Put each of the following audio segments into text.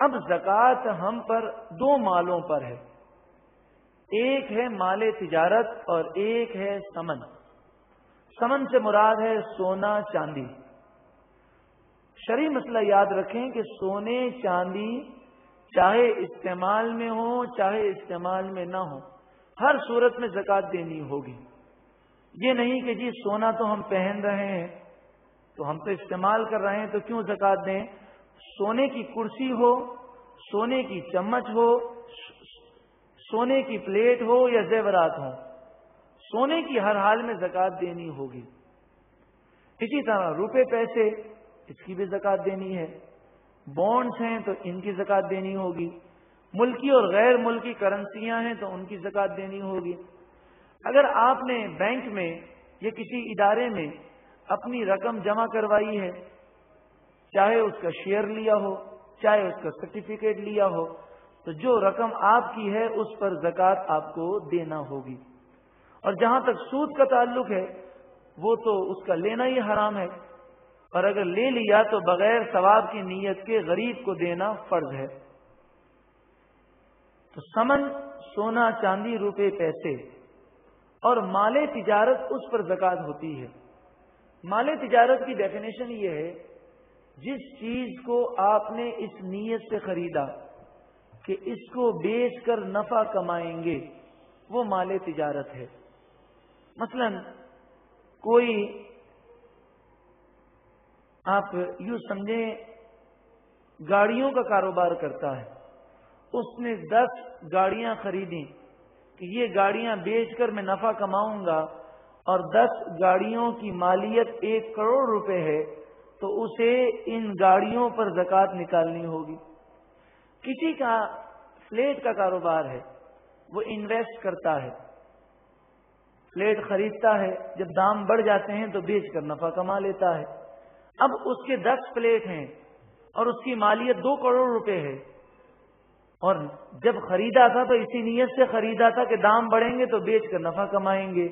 اب زکوٰۃ ہم پر دو مالوں پر ہے، ایک ہے مال تجارت اور ایک ہے سمن۔ سمن سے مراد ہے سونا چاندی۔ شرعی مسئلہ یاد رکھیں کہ سونے چاندی چاہے استعمال میں ہو چاہے استعمال میں نہ ہو، ہر صورت میں زکوٰۃ دینی ہوگی۔ یہ نہیں کہ جی سونا تو ہم پہن رہے ہیں تو ہم تو استعمال کر رہے ہیں تو کیوں زکوٰۃ دیں۔ سونے کی کرسی ہو، سونے کی چمچ ہو، سونے کی پلیٹ ہو یا زیورات ہوں، سونے کی ہر حال میں زکوٰۃ دینی ہوگی۔ اسی طرح روپے پیسے، اس کی بھی زکوٰۃ دینی ہے۔ بانڈز ہیں تو ان کی زکوٰۃ دینی ہوگی۔ ملکی اور غیر ملکی کرنسیاں ہیں تو ان کی زکوٰۃ دینی ہوگی۔ اگر آپ نے بینک میں یا کسی ادارے میں اپنی رقم جمع کروائی ہے، چاہے اس کا شیئر لیا ہو چاہے اس کا سرٹیفکیٹ لیا ہو، تو جو رقم آپ کی ہے اس پر زکوٰۃ آپ کو دینا ہوگی۔ اور جہاں تک سود کا تعلق ہے وہ تو اس کا لینا ہی حرام ہے، اور اگر لے لیا تو بغیر ثواب کی نیت کے غریب کو دینا فرض ہے۔ تو سمن، سونا چاندی، روپے پیسے اور مال تجارت، اس پر زکوٰۃ ہوتی ہے۔ مال تجارت کی ڈیفینیشن یہ ہے جس چیز کو آپ نے اس نیت سے خریدا کہ اس کو بیچ کر نفع کمائیں گے، وہ مال تجارت ہے۔ مثلا کوئی آپ یوں سمجھیں گاڑیوں کا کاروبار کرتا ہے، اس نے 10 گاڑیاں خریدیں کہ یہ گاڑیاں بیچ کر میں نفع کماؤں گا، اور 10 گاڑیوں کی مالیت 1 کروڑ روپے ہے، تو اسے ان گاڑیوں پر زکوٰۃ نکالنی ہوگی۔ کسی کا فلیٹ کا کاروبار ہے، وہ انویسٹ کرتا ہے، فلیٹ خریدتا ہے، جب دام بڑھ جاتے ہیں تو بیچ کر نفع کما لیتا ہے۔ اب اس کے 10 فلیٹ ہیں اور اس کی مالیت 2 کروڑ روپے ہے، اور جب خریدا تھا تو اسی نیت سے خریدا تھا کہ دام بڑھیں گے تو بیچ کر نفع کمائیں گے،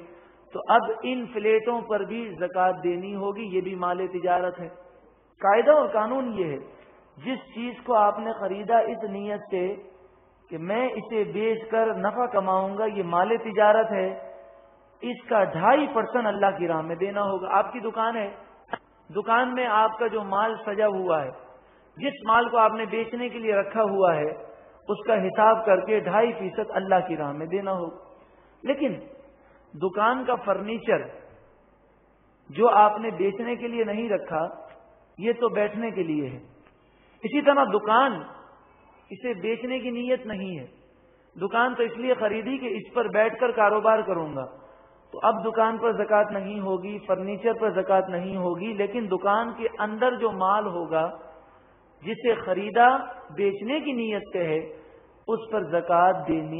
تو اب ان فلیٹوں پر بھی زکوٰۃ دینی ہوگی، یہ بھی مال تجارت ہے۔ قاعدہ اور قانون یہ ہے، جس چیز کو آپ نے خریدا اس نیت سے کہ میں اسے بیچ کر نفع کماؤں گا، یہ مال تجارت ہے، اس کا 2.5% اللہ کی راہ میں دینا ہوگا۔ آپ کی دکان ہے، دکان میں آپ کا جو مال سجا ہوا ہے، جس مال کو آپ نے بیچنے کے لیے رکھا ہوا ہے، اس کا حساب کر کے 2.5% اللہ کی راہ میں دینا ہوگا۔ لیکن دکان کا فرنیچر جو آپ نے بیچنے کے لیے نہیں رکھا، یہ تو بیٹھنے کے لیے ہے۔ اسی طرح دکان، اسے بیچنے کی نیت نہیں ہے، دکان تو اس لیے خریدی کہ اس پر بیٹھ کر کاروبار کروں گا، تو اب دکان پر زکوٰۃ نہیں ہوگی، فرنیچر پر زکوٰۃ نہیں ہوگی، لیکن دکان کے اندر جو مال ہوگا جسے خریدا بیچنے کی نیت سے ہے، اس پر زکوٰۃ دینی